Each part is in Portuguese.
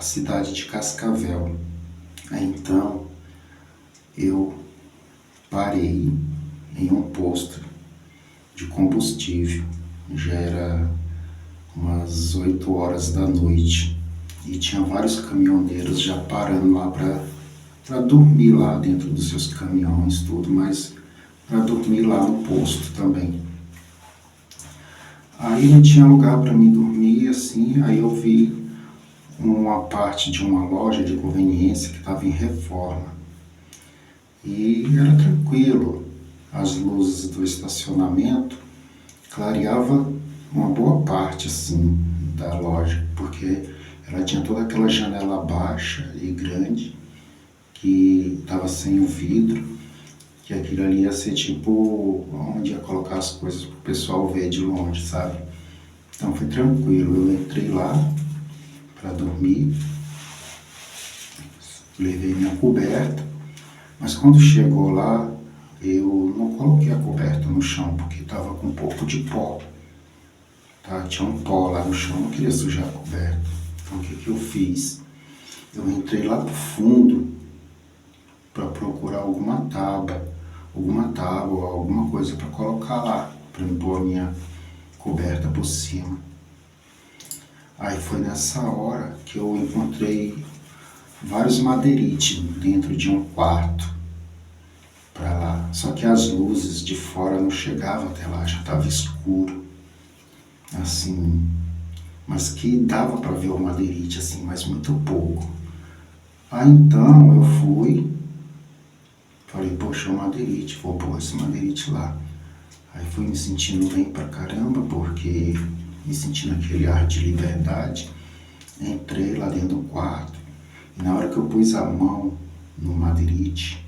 cidade de Cascavel. Aí então eu parei em um posto de combustível, já era umas 8 horas da noite e tinha vários caminhoneiros já parando lá para dormir lá dentro dos seus caminhões, tudo, mas para dormir lá no posto também. Aí não tinha lugar para mim dormir, assim, aí eu vi uma parte de uma loja de conveniência que estava em reforma. E era tranquilo, as luzes do estacionamento clareava uma boa parte assim da loja, porque ela tinha toda aquela janela baixa e grande que estava sem o vidro, que aquilo ali ia ser tipo onde ia colocar as coisas para o pessoal ver de longe, sabe? Então foi tranquilo, eu entrei lá para dormir, levei minha coberta, mas quando chegou lá eu não coloquei a coberta no chão porque estava com um pouco de pó, tá? Tinha um pó lá no chão, não queria sujar a coberta. Então o que eu fiz? Eu entrei lá pro fundo para procurar alguma tábua, alguma coisa para colocar lá, para me pôr a minha coberta por cima. Aí foi nessa hora que eu encontrei vários madeirites dentro de um quarto para lá. Só que as luzes de fora não chegavam até lá, já estava escuro, assim, mas que dava para ver o madeirite, assim, mas muito pouco. Aí então eu fui, falei, poxa, o madeirite, vou pôr esse madeirite lá. Aí fui me sentindo bem pra caramba, porque me sentindo aquele ar de liberdade. Entrei lá dentro do quarto e na hora que eu pus a mão no madeirite,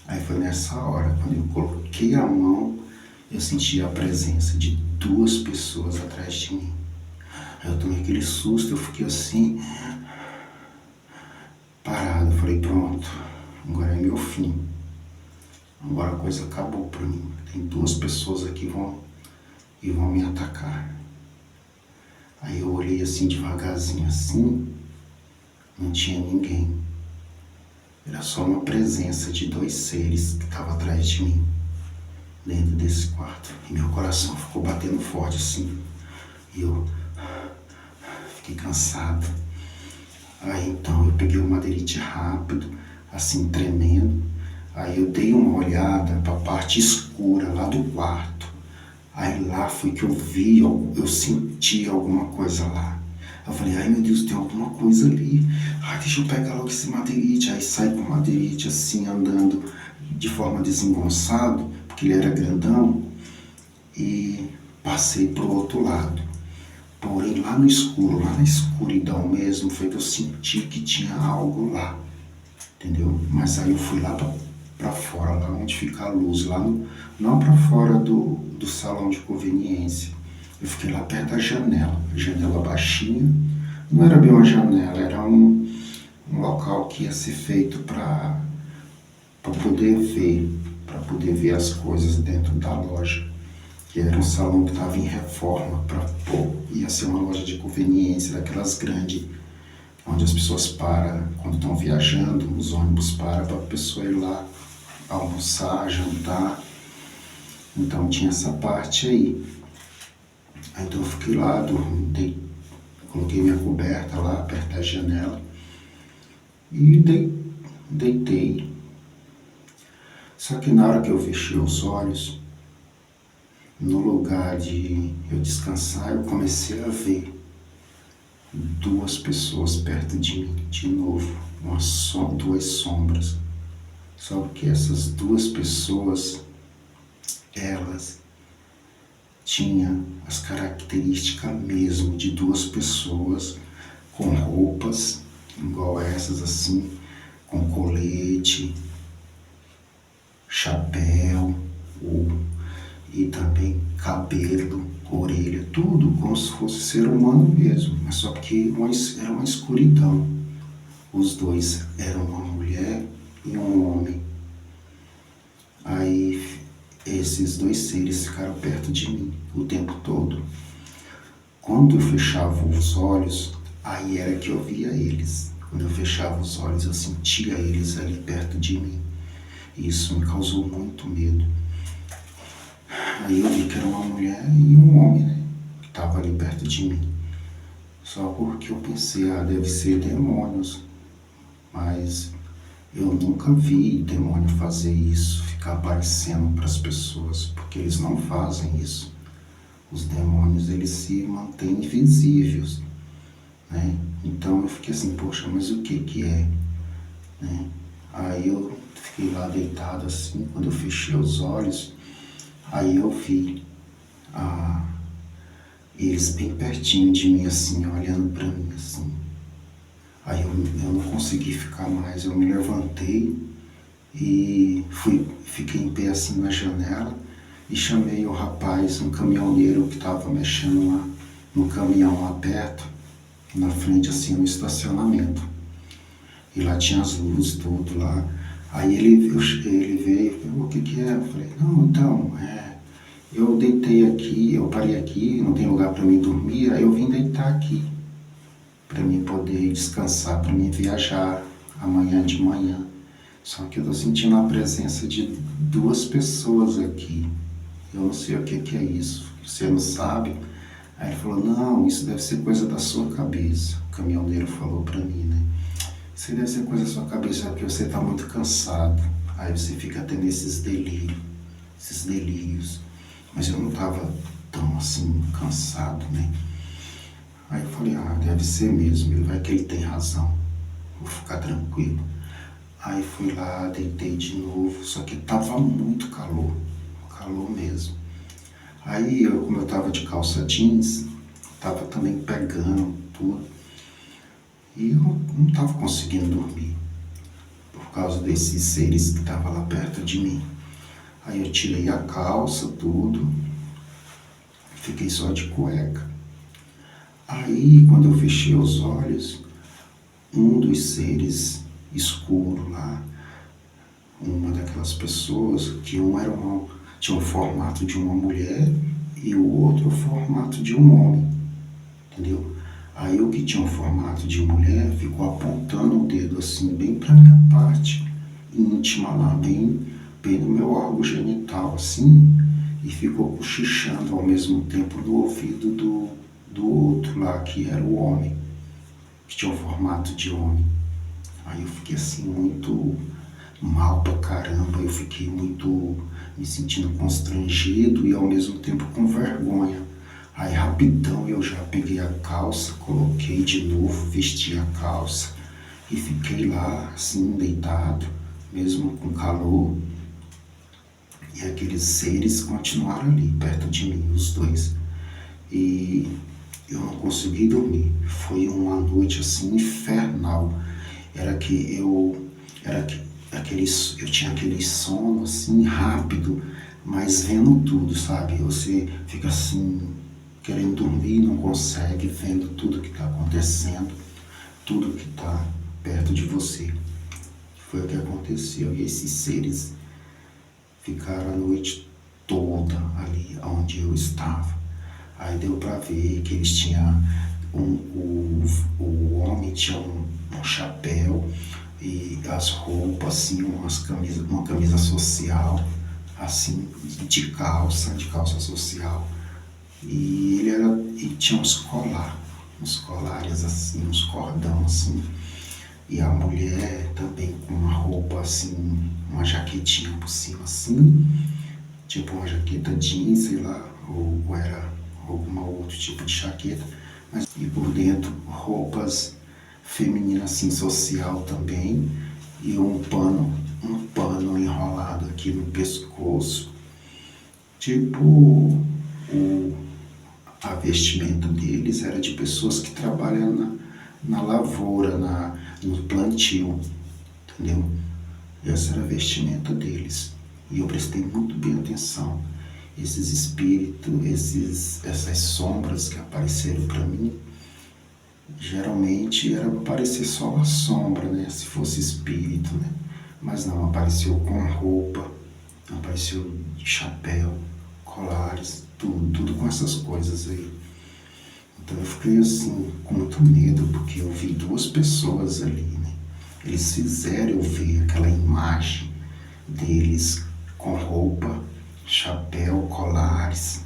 aí foi nessa hora, quando eu coloquei a mão, eu senti a presença de 2 pessoas atrás de mim. Aí eu tomei aquele susto, eu fiquei assim, parado. Eu falei, pronto, agora é meu fim. Agora a coisa acabou pra mim. Tem 2 pessoas aqui que vão me atacar. Aí eu olhei assim devagarzinho assim, não tinha ninguém. Era só uma presença de 2 seres que estavam atrás de mim, dentro desse quarto. E meu coração ficou batendo forte assim. E eu fiquei cansado. Aí então eu peguei o madeirite rápido, assim tremendo. Aí eu dei uma olhada para a parte escura lá do quarto. Aí lá foi que eu vi, eu senti alguma coisa lá. Eu falei, ai meu Deus, tem alguma coisa ali. Ai, deixa eu pegar logo esse madeirite. Aí saí com o madeirite assim, andando de forma desengonçada, porque ele era grandão. E passei pro outro lado. Porém, lá no escuro, lá na escuridão mesmo, foi que eu senti que tinha algo lá. Entendeu? Mas aí eu fui lá pra fora, lá onde fica a luz, lá no, não pra fora do salão de conveniência. Eu fiquei lá perto da janela baixinha. Não era bem uma janela, era um local que ia ser feito para poder ver as coisas dentro da loja. Que era um salão que estava em reforma, ia ser uma loja de conveniência, daquelas grandes, onde as pessoas param quando estão viajando, os ônibus param para a pessoa ir lá almoçar, jantar. Então tinha essa parte aí. Aí então eu fiquei lá, dormi, coloquei minha coberta lá perto da janela e deitei. Só que na hora que eu fechei os olhos, no lugar de eu descansar, eu comecei a ver 2 pessoas perto de mim, de novo, 2 sombras. Só que essas 2 pessoas, elas tinham as características mesmo de 2 pessoas com roupas igual essas assim, com colete, chapéu, e também cabelo, orelha, tudo como se fosse ser humano mesmo, mas só que era uma escuridão. Os 2 eram uma mulher e um homem. Aí esses 2 seres ficaram perto de mim o tempo todo. Quando eu fechava os olhos, Aí era que eu via eles. Quando eu fechava os olhos, eu sentia eles ali perto de mim. E isso me causou muito medo. Aí eu vi que era uma mulher e um homem, né? Que estava ali perto de mim. Só porque eu pensei, deve ser demônios. Mas eu nunca vi demônio fazer isso, ficar aparecendo para as pessoas, porque eles não fazem isso. Os demônios, eles se mantêm invisíveis, né? Então eu fiquei assim, poxa, mas o que que é? Né? Aí eu fiquei lá deitado assim, quando eu fechei os olhos, aí eu vi eles bem pertinho de mim assim, olhando para mim assim. Aí eu não consegui ficar mais, eu me levantei e fiquei em pé assim na janela e chamei o rapaz, um caminhoneiro que estava mexendo lá no caminhão lá perto, na frente assim no estacionamento. E lá tinha as luzes, tudo lá. Aí ele veio e falou, o que que é? Eu falei, não, então, eu deitei aqui, eu parei aqui, não tem lugar para mim dormir, aí eu vim deitar aqui, para mim poder descansar, para mim viajar amanhã de manhã. Só que eu estou sentindo a presença de 2 pessoas aqui. Eu não sei o que que é isso, você não sabe? Aí ele falou, não, isso deve ser coisa da sua cabeça. O caminhoneiro falou para mim, né? Isso deve ser coisa da sua cabeça porque você está muito cansado. Aí você fica tendo esses delírios. Mas eu não estava tão assim cansado, né? Aí eu falei, deve ser mesmo, ele vai que ele tem razão. Vou ficar tranquilo. Aí fui lá, deitei de novo, só que tava muito calor mesmo. Aí como eu tava de calça jeans, tava também pegando tudo. E eu não tava conseguindo dormir, por causa desses seres que estavam lá perto de mim. Aí eu tirei a calça, tudo, fiquei só de cueca. Aí quando eu fechei os olhos, um dos seres escuro lá, uma daquelas pessoas, que tinha o formato de uma mulher e o outro o formato de um homem, entendeu? Aí o que tinha o formato de mulher ficou apontando o dedo assim, bem pra minha parte íntima lá, bem no meu órgão genital assim, e ficou cochichando ao mesmo tempo no ouvido do outro lá, que era o homem, que tinha o formato de homem. Aí eu fiquei assim muito mal pra caramba, eu fiquei muito me sentindo constrangido e ao mesmo tempo com vergonha. Aí rapidão eu já peguei a calça, coloquei de novo, vesti a calça e fiquei lá assim deitado, mesmo com calor. E aqueles seres continuaram ali perto de mim, os 2. E eu não consegui dormir. Foi uma noite assim infernal. Eu tinha aquele sono assim rápido, mas vendo tudo, sabe? Você fica assim querendo dormir, não consegue, vendo tudo que está acontecendo, tudo que está perto de você. Foi o que aconteceu. E esses seres ficaram a noite toda ali onde eu estava. Aí deu para ver que eles tinham o homem tinha um chapéu e as roupas assim, uma camisa social, assim, de calça social. E tinha uns colares assim, uns cordão assim. E a mulher também com uma roupa assim, uma jaquetinha por cima assim, tipo uma jaqueta jeans, sei lá, ou era algum outro tipo de jaqueta, mas e por dentro roupas femininas assim, social também, e um pano enrolado aqui no pescoço, tipo a vestimenta deles era de pessoas que trabalham na lavoura, no plantio, entendeu? Essa era a vestimenta deles. E eu prestei muito bem atenção. Esses espíritos, essas sombras que apareceram para mim, geralmente era para aparecer só a sombra, né? Se fosse espírito, né? Mas não, apareceu com roupa, apareceu de chapéu, colares, tudo com essas coisas aí. Então eu fiquei assim, com muito medo, porque eu vi duas pessoas ali, né? Eles fizeram eu ver aquela imagem deles com roupa, chapéu, colares,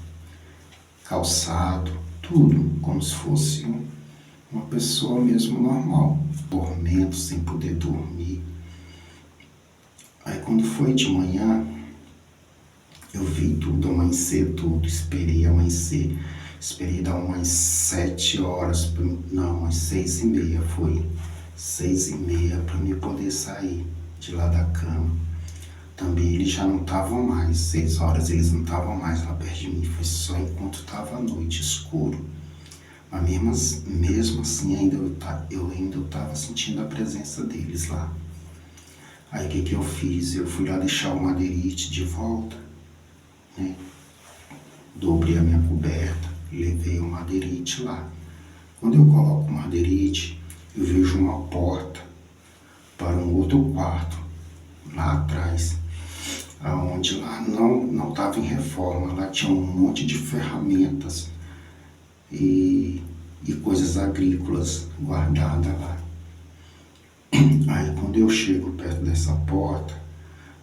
calçado, tudo, como se fosse uma pessoa mesmo normal, dormindo, sem poder dormir. Aí quando foi de manhã, eu vi tudo amanhecer, tudo, esperei amanhecer. Esperei dar umas 7 horas, não, umas 6h30 foi. 6h30 para mim poder sair de lá da cama. Também eles já não estavam mais, 6 horas eles não estavam mais lá perto de mim. Foi só enquanto estava a noite, escuro. Mas mesmo assim eu ainda estava sentindo a presença deles lá. Aí o que eu fiz? Eu fui lá deixar o madeirite de volta, né? Dobrei a minha coberta, levei o madeirite lá. Quando eu coloco o madeirite, eu vejo uma porta para um outro quarto, lá atrás, aonde lá não estava em reforma, lá tinha um monte de ferramentas e coisas agrícolas guardadas lá. Aí quando eu chego perto dessa porta,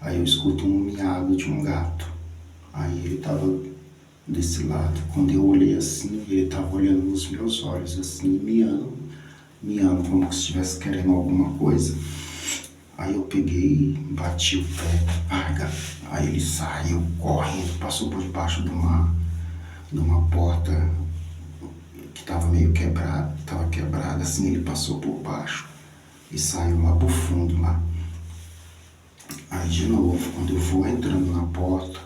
aí eu escuto um miado de um gato. Aí ele estava desse lado. Quando eu olhei assim, ele estava olhando nos meus olhos, assim, miando, como se estivesse querendo alguma coisa. Aí eu peguei, bati o pé, larga. Aí ele saiu correndo, passou por debaixo de uma porta que estava meio quebrada, assim, ele passou por baixo e saiu lá pro fundo lá. Aí de novo, quando eu vou entrando na porta,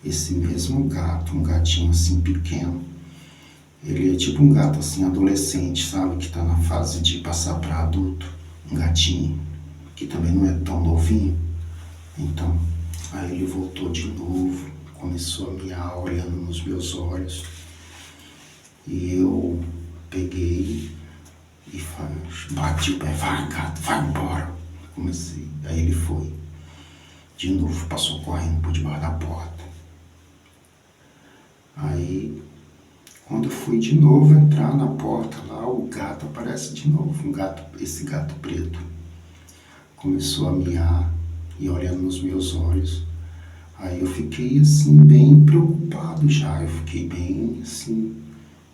esse mesmo gato, um gatinho assim pequeno, ele é tipo um gato assim adolescente, sabe, que tá na fase de passar para adulto, um gatinho que também não é tão novinho. Então, aí ele voltou de novo, começou a miar olhando nos meus olhos, e eu peguei e bati o pé, vai gato, vai embora. Comecei, aí ele foi. De novo, passou correndo por debaixo da porta. Aí, quando eu fui de novo entrar na porta lá, o gato aparece de novo, esse gato preto. Começou a miar e olhando nos meus olhos. Aí eu fiquei assim, bem preocupado já, eu fiquei bem assim,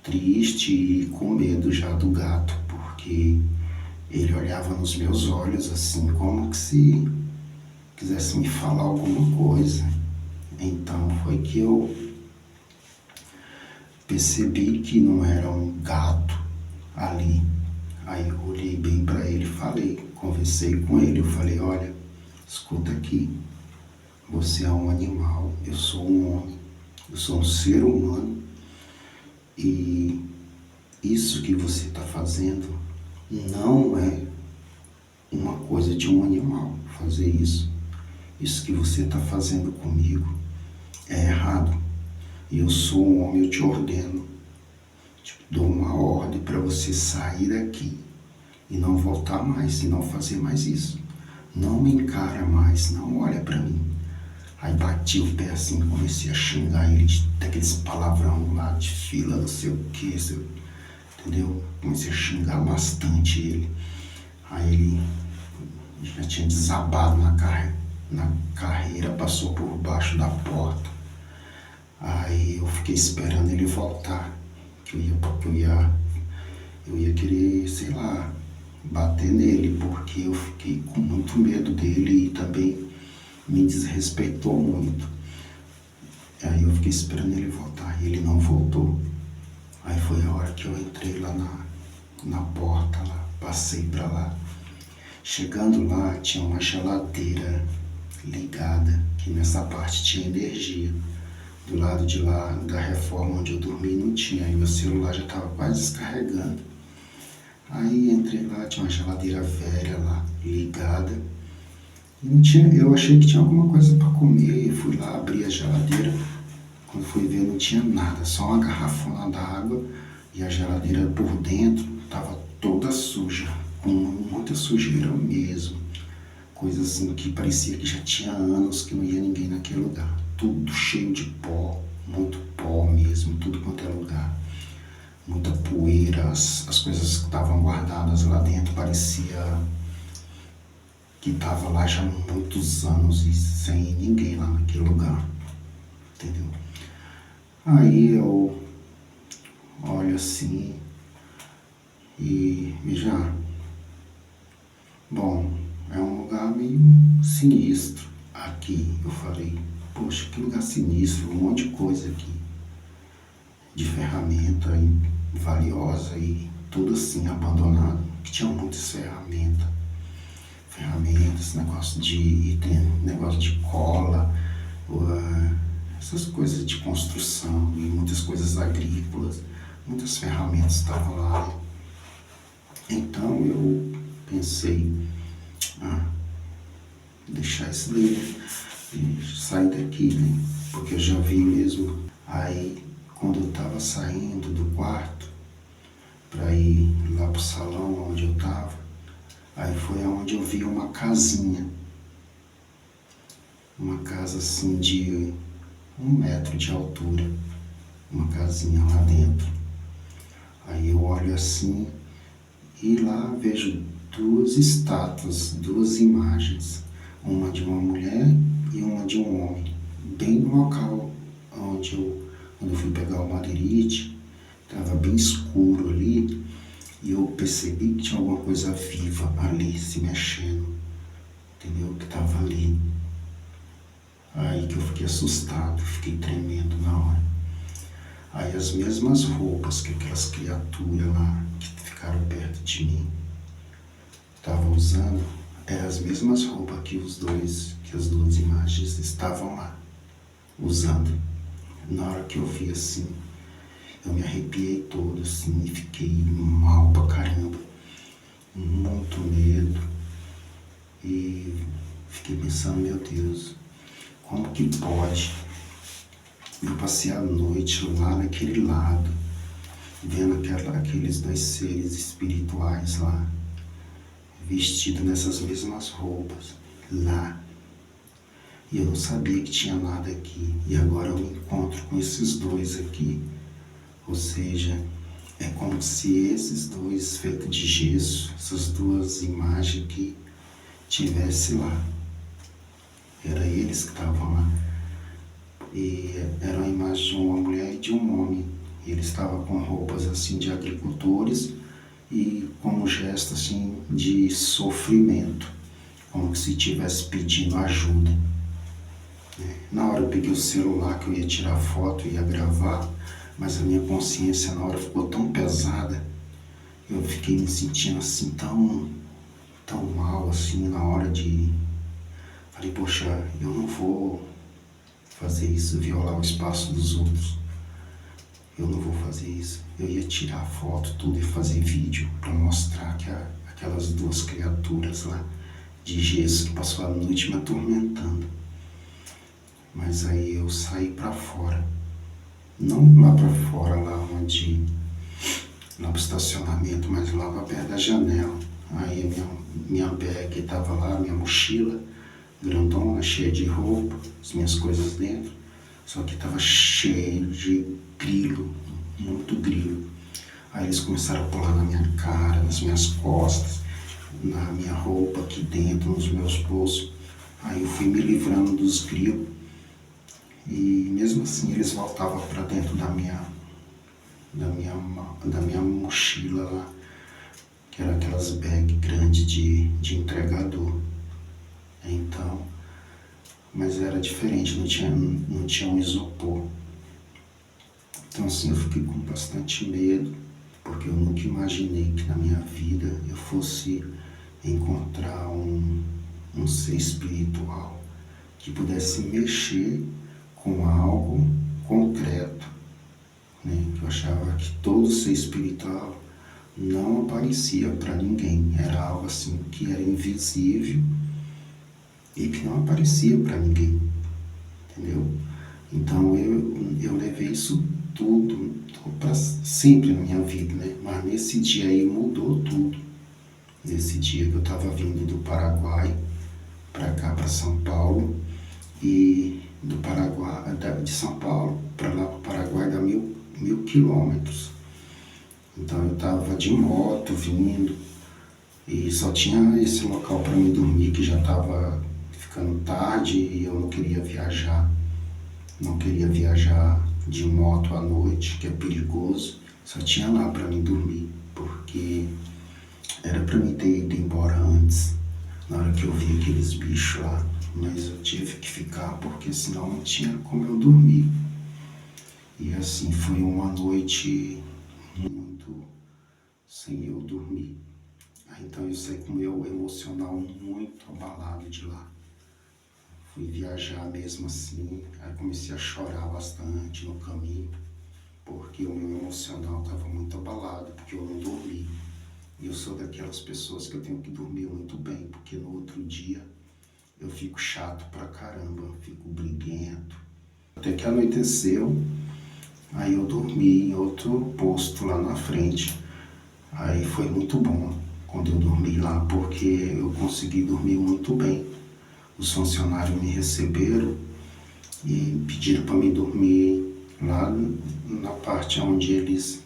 triste e com medo já do gato, porque ele olhava nos meus olhos assim, como que se quisesse me falar alguma coisa. Então foi que eu percebi que não era um gato ali. Aí eu olhei bem para ele e falei, conversei com ele, eu falei, olha, escuta aqui, você é um animal, eu sou um homem, eu sou um ser humano e isso que você está fazendo não é uma coisa de um animal fazer isso. Isso que você está fazendo comigo é errado. E eu sou um homem, eu te ordeno, te dou uma ordem para você sair daqui e não voltar mais, e não fazer mais isso. Não me encara mais, não olha para mim. Aí bati o pé assim, comecei a xingar ele, daqueles palavrão lá de fila, não sei o que, entendeu? Comecei a xingar bastante ele. Aí ele já tinha desabado na carreira, passou por baixo da porta. Aí eu fiquei esperando ele voltar, que eu ia querer, sei lá, bater nele, porque eu fiquei com muito medo dele e também me desrespeitou muito. Aí eu fiquei esperando ele voltar e ele não voltou. Aí foi a hora que eu entrei lá na porta, lá, passei pra lá. Chegando lá, tinha uma geladeira ligada, que nessa parte tinha energia. Do lado de lá, da reforma onde eu dormi, não tinha, e meu celular já estava quase descarregando. Aí entrei lá, tinha uma geladeira velha lá, ligada. E não tinha, eu achei que tinha alguma coisa para comer, fui lá, abri a geladeira. Quando fui ver, não tinha nada, só uma garrafona d'água, e a geladeira por dentro estava toda suja, com muita sujeira mesmo. Coisa assim que parecia que já tinha anos que não ia ninguém naquele lugar. Tudo cheio de pó, muito pó mesmo, tudo quanto é lugar. muita poeira, as coisas que estavam guardadas lá dentro parecia que estava lá já há muitos anos e sem ninguém lá naquele lugar, entendeu? Aí eu olho assim e já, bom, é um lugar meio sinistro aqui. Eu falei, poxa, que lugar sinistro, um monte de coisa aqui, de ferramenta valiosa e tudo assim abandonado, que tinha muitas ferramentas, negócio de item, negócio de cola, essas coisas de construção e muitas coisas agrícolas, muitas ferramentas estavam lá, né? Então eu pensei, deixar isso daí, né? Sair daqui, né? Porque eu já vi mesmo. Aí quando eu estava saindo do quarto para ir lá pro salão onde eu estava, aí foi onde eu vi uma casinha. Uma casa assim de 1 metro de altura. Uma casinha lá dentro. Aí eu olho assim e lá vejo 2 estátuas, 2 imagens. Uma de uma mulher e uma de um homem. Bem no local onde eu fui pegar o madeirite, estava bem escuro ali. E eu percebi que tinha alguma coisa viva ali, se mexendo, entendeu? Que estava ali. Aí que eu fiquei assustado, fiquei tremendo na hora. Aí as mesmas roupas que aquelas criaturas lá, que ficaram perto de mim, estavam usando, eram as mesmas roupas que as 2 imagens estavam lá, usando. Na hora que eu vi assim, eu me arrepiei todo assim e fiquei mal pra caramba, muito medo. E fiquei pensando, meu Deus, como que pode? Eu passei a noite lá naquele lado, vendo aqueles 2 seres espirituais lá, vestidos nessas mesmas roupas, lá. E eu não sabia que tinha nada aqui. E agora eu me encontro com esses 2 aqui. Ou seja, é como se esses 2 feitos de gesso, essas 2 imagens aqui, tivessem lá. Era eles que estavam lá. E era a imagem de uma mulher e de um homem. E ele estava com roupas assim de agricultores e com um gesto assim de sofrimento, como se estivesse pedindo ajuda. Na hora eu peguei o celular que eu ia tirar foto e ia gravar, mas a minha consciência na hora ficou tão pesada, eu fiquei me sentindo assim tão mal assim na hora de... Falei, poxa, eu não vou fazer isso, violar o espaço dos outros. Eu não vou fazer isso. Eu ia tirar foto, tudo, e fazer vídeo para mostrar que aquelas 2 criaturas lá de gesso que passou a noite me atormentando. Mas aí eu saí para fora. Não lá para fora, lá pro estacionamento, mas lá para perto da janela. Aí a minha bag estava lá, minha mochila grandona, cheia de roupa, as minhas coisas dentro, só que estava cheio de grilo, muito grilo. Aí eles começaram a pular na minha cara, nas minhas costas, na minha roupa aqui dentro, nos meus bolsos. Aí eu fui me livrando dos grilos e mesmo assim eles voltavam para dentro da minha mochila lá, que era aquelas bags grandes de entregador. Então, mas era diferente, não tinha um isopor. Então assim, eu fiquei com bastante medo, porque eu nunca imaginei que na minha vida eu fosse encontrar um ser espiritual que pudesse mexer com algo concreto, né? Eu achava que todo ser espiritual não aparecia para ninguém, era algo assim que era invisível e que não aparecia para ninguém, entendeu? Então eu levei isso tudo para sempre na minha vida, né? Mas nesse dia aí mudou tudo. Nesse dia que eu estava vindo do Paraguai para cá, para São Paulo, e do Paraguai, de São Paulo para lá para o Paraguai dá 1000 quilômetros. Então eu estava de moto vindo e só tinha esse local para mim dormir, que já estava ficando tarde e eu não queria viajar. Não queria viajar de moto à noite, que é perigoso. Só tinha lá para mim dormir, porque era para mim ter ido embora antes, na hora que eu vi aqueles bichos lá. Mas eu tive que ficar porque senão não tinha como eu dormir. E assim, foi uma noite muito sem eu dormir. Então eu saí com o meu emocional muito abalado de lá. Fui viajar mesmo assim, aí comecei a chorar bastante no caminho, porque o meu emocional estava muito abalado, porque eu não dormi. E eu sou daquelas pessoas que eu tenho que dormir muito bem, porque no outro dia eu fico chato pra caramba, fico briguento. Até que anoiteceu, aí eu dormi em outro posto lá na frente. Aí foi muito bom quando eu dormi lá, porque eu consegui dormir muito bem. Os funcionários me receberam e pediram para mim dormir lá na parte onde eles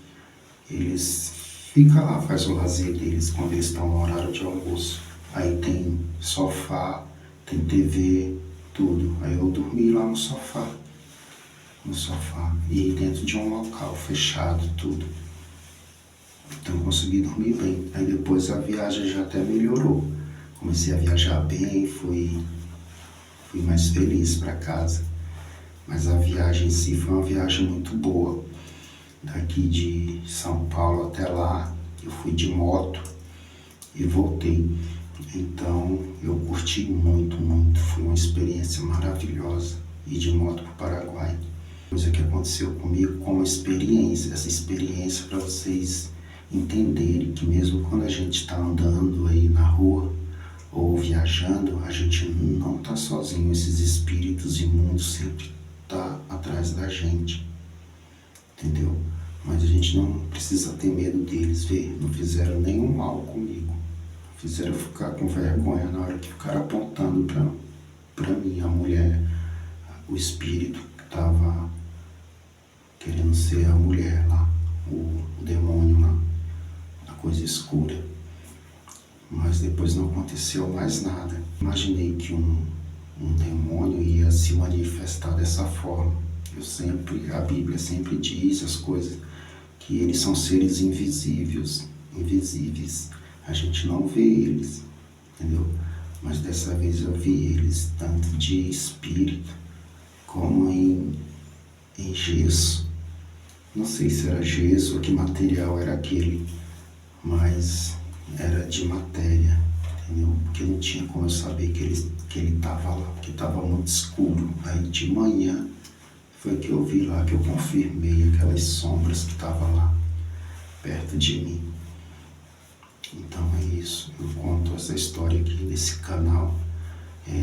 ficam lá, faz o lazer deles quando eles estão no horário de almoço. Aí tem sofá, tem TV, tudo. Aí eu dormi lá no sofá, e dentro de um local fechado, tudo. Então eu consegui dormir bem. Aí depois a viagem já até melhorou. Comecei a viajar bem, fui mais feliz para casa. Mas a viagem em si foi uma viagem muito boa. Daqui de São Paulo até lá, eu fui de moto e voltei. Então eu curti muito, muito. Foi uma experiência maravilhosa ir de moto para o Paraguai. Coisa que aconteceu comigo como experiência. Essa experiência para vocês entenderem que mesmo quando a gente está andando aí na rua ou viajando, a gente não está sozinho. Esses espíritos imundos sempre estão atrás da gente, entendeu? Mas a gente não precisa ter medo deles, ver, não fizeram nenhum mal comigo. Fizeram ficar com vergonha na hora que ficaram apontando para mim, a mulher, o espírito que estava querendo ser a mulher lá, o demônio lá, a coisa escura. Mas depois não aconteceu mais nada. Imaginei que um demônio ia se manifestar dessa forma. A Bíblia sempre diz as coisas, que eles são seres invisíveis. A gente não vê eles, entendeu? Mas dessa vez eu vi eles, tanto de espírito como em gesso. Não sei se era gesso ou que material era aquele, mas era de matéria, entendeu? Porque não tinha como eu saber que ele estava lá, porque estava muito escuro. Aí de manhã foi que eu vi lá, que eu confirmei aquelas sombras que estavam lá, perto de mim. Então é isso, eu conto essa história aqui nesse canal,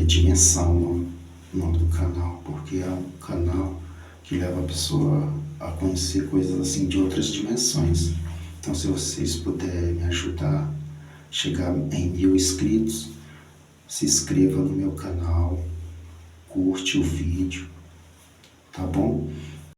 Dimensão, o nome do canal, porque é um canal que leva a pessoa a conhecer coisas assim de outras dimensões. Então se vocês puderem me ajudar a chegar em 1000 inscritos, se inscreva no meu canal, curte o vídeo, tá bom?